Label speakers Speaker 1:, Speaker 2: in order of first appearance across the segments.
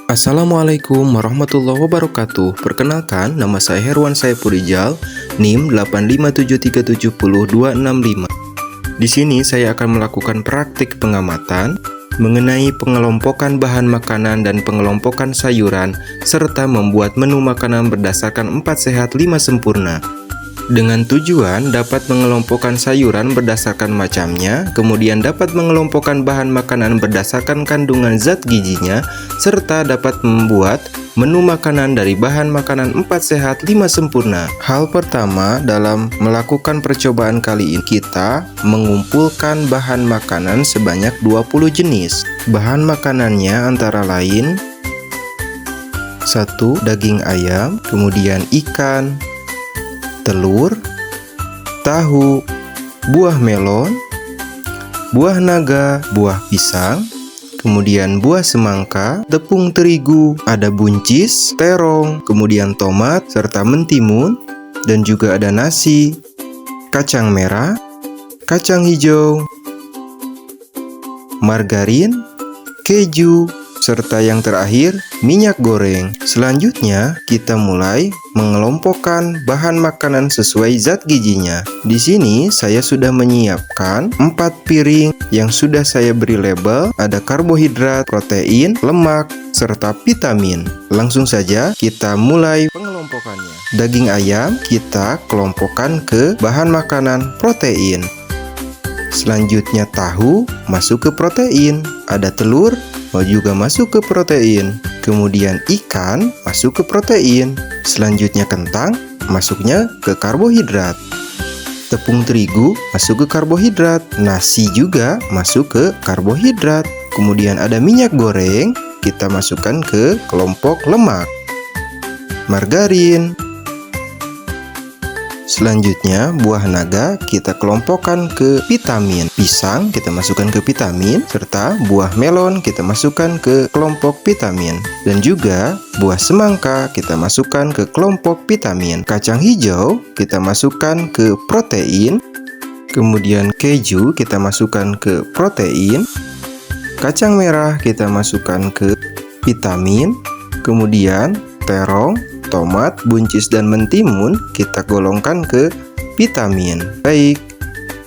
Speaker 1: Assalamualaikum warahmatullahi wabarakatuh. Perkenalkan, nama saya Herwan Saipul-Rijal, NIM 857370265. Di sini saya akan melakukan praktik pengamatan mengenai pengelompokan bahan makanan dan pengelompokan sayuran, serta membuat menu makanan berdasarkan 4 sehat 5 sempurna. Dengan tujuan dapat mengelompokkan sayuran berdasarkan macamnya, kemudian dapat mengelompokkan bahan makanan berdasarkan kandungan zat gizinya, serta dapat membuat menu makanan dari bahan makanan 4 sehat 5 sempurna. Hal pertama dalam melakukan percobaan kali ini, kita mengumpulkan bahan makanan sebanyak 20 jenis. Bahan makanannya antara lain 1. Daging ayam, kemudian ikan, telur, tahu, buah melon, buah naga, buah pisang, kemudian buah semangka, tepung terigu, ada buncis, terong, kemudian tomat, serta mentimun, dan juga ada nasi, kacang merah, kacang hijau, margarin, keju, serta yang terakhir minyak goreng. Selanjutnya kita mulai mengelompokkan bahan makanan sesuai zat gizinya. Di sini saya sudah menyiapkan 4 piring yang sudah saya beri label, ada karbohidrat, protein, lemak, serta vitamin. Langsung saja kita mulai pengelompokannya. Daging ayam kita kelompokkan ke bahan makanan protein. Selanjutnya tahu masuk ke protein, ada telur juga masuk ke protein, kemudian ikan masuk ke protein, selanjutnya kentang masuknya ke karbohidrat, tepung terigu masuk ke karbohidrat, nasi juga masuk ke karbohidrat, kemudian ada minyak goreng kita masukkan ke kelompok lemak, margarin. Selanjutnya buah naga kita kelompokkan ke vitamin, pisang kita masukkan ke vitamin, serta buah melon kita masukkan ke kelompok vitamin, dan juga buah semangka kita masukkan ke kelompok vitamin. Kacang hijau kita masukkan ke protein, kemudian keju kita masukkan ke protein, kacang merah kita masukkan ke vitamin, kemudian terong, tomat, buncis, dan mentimun kita golongkan ke vitamin. Baik,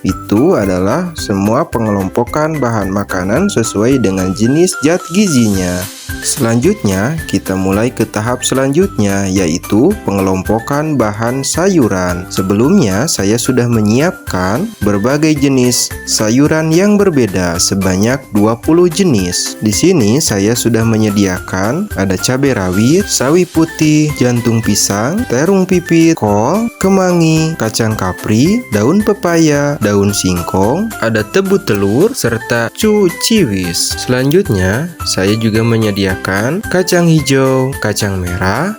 Speaker 1: itu adalah semua pengelompokan bahan makanan sesuai dengan jenis zat gizinya. Selanjutnya kita mulai ke tahap selanjutnya, yaitu pengelompokan bahan sayuran. Sebelumnya saya sudah menyiapkan berbagai jenis sayuran yang berbeda sebanyak 20 jenis. Di sini saya sudah menyediakan ada cabai rawit, sawi putih, jantung pisang, terung pipit, kol, kemangi, kacang kapri, daun pepaya, daun singkong, ada tebu telur, serta cuciwis. Selanjutnya saya juga menyediakan kacang hijau, kacang merah,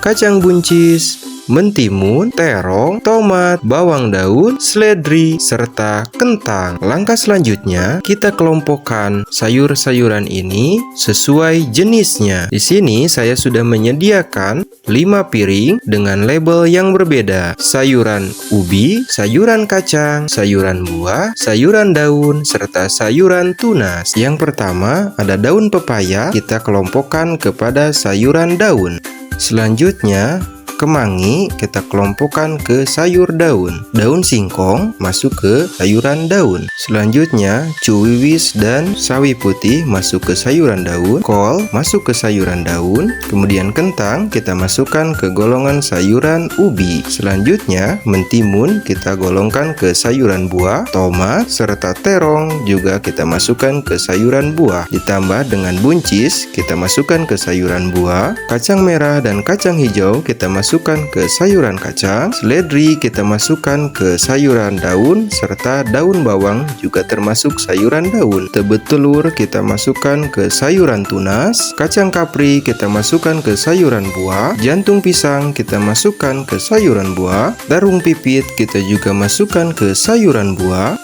Speaker 1: kacang buncis, mentimun, terong, tomat, bawang daun, seledri, serta kentang. Langkah selanjutnya, kita kelompokkan sayur-sayuran ini sesuai jenisnya. Di sini saya sudah menyediakan 5 piring dengan label yang berbeda. Sayuran ubi, sayuran kacang, sayuran buah, sayuran daun, serta sayuran tunas. Yang pertama, ada daun pepaya, kita kelompokkan kepada sayuran daun. Selanjutnya, kemangi kita kelompokkan ke sayur daun. Daun singkong masuk ke sayuran daun. Selanjutnya cuwiwis dan sawi putih masuk ke sayuran daun. Kol masuk ke sayuran daun. Kemudian kentang kita masukkan ke golongan sayuran ubi. Selanjutnya mentimun kita golongkan ke sayuran buah. Tomat serta terong juga kita masukkan ke sayuran buah. Ditambah dengan buncis kita masukkan ke sayuran buah. Kacang merah dan kacang hijau kita masukkan ke sayuran kacang, seledri kita masukkan ke sayuran daun, serta daun bawang juga termasuk sayuran daun. Tebet telur kita masukkan ke sayuran tunas, kacang kapri kita masukkan ke sayuran buah, jantung pisang kita masukkan ke sayuran buah, terung pipit kita juga masukkan ke sayuran buah.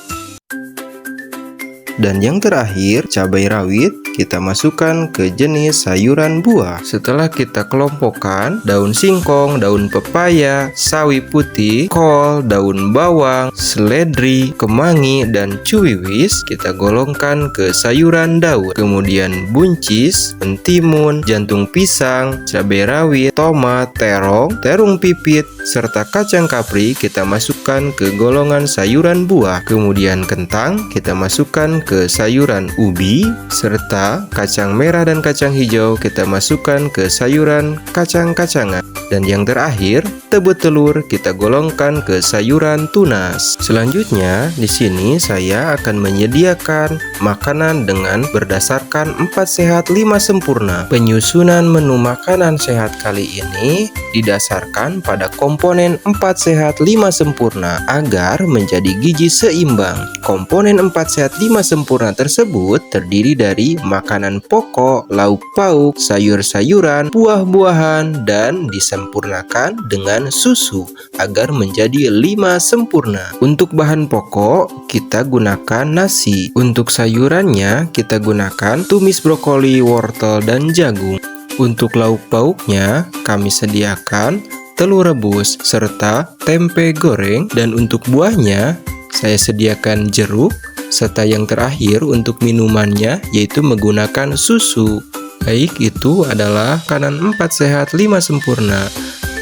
Speaker 1: Dan yang terakhir, cabai rawit kita masukkan ke jenis sayuran buah. Setelah kita kelompokkan, daun singkong, daun pepaya, sawi putih, kol, daun bawang, seledri, kemangi, dan cuwiwis kita golongkan ke sayuran daun. Kemudian buncis, mentimun, jantung pisang, cabai rawit, tomat, terong, terung pipit, serta kacang kapri kita masukkan ke golongan sayuran buah. Kemudian kentang kita masukkan ke sayuran ubi, serta kacang merah dan kacang hijau kita masukkan ke sayuran kacang-kacangan. Dan yang terakhir, tebut telur kita golongkan ke sayuran tunas. Selanjutnya, di sini saya akan menyediakan makanan dengan berdasarkan 4 sehat 5 sempurna. Penyusunan menu makanan sehat kali ini didasarkan pada komponen 4 sehat 5 sempurna agar menjadi gizi seimbang. Komponen 4 sehat 5 sempurna tersebut terdiri dari makanan pokok, lauk pauk, sayur-sayuran, buah-buahan, dan disempurnakan dengan susu agar menjadi 5 sempurna. Untuk bahan pokok kita gunakan nasi. Untuk sayurannya kita gunakan tumis brokoli, wortel, dan jagung. Untuk lauk pauknya kami sediakan telur rebus serta tempe goreng, dan untuk buahnya saya sediakan jeruk, serta yang terakhir untuk minumannya yaitu menggunakan susu. Baik, itu adalah makanan 4 sehat 5 sempurna.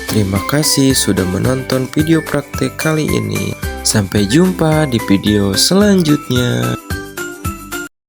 Speaker 1: Terima kasih sudah menonton video praktek kali ini. Sampai jumpa di video selanjutnya.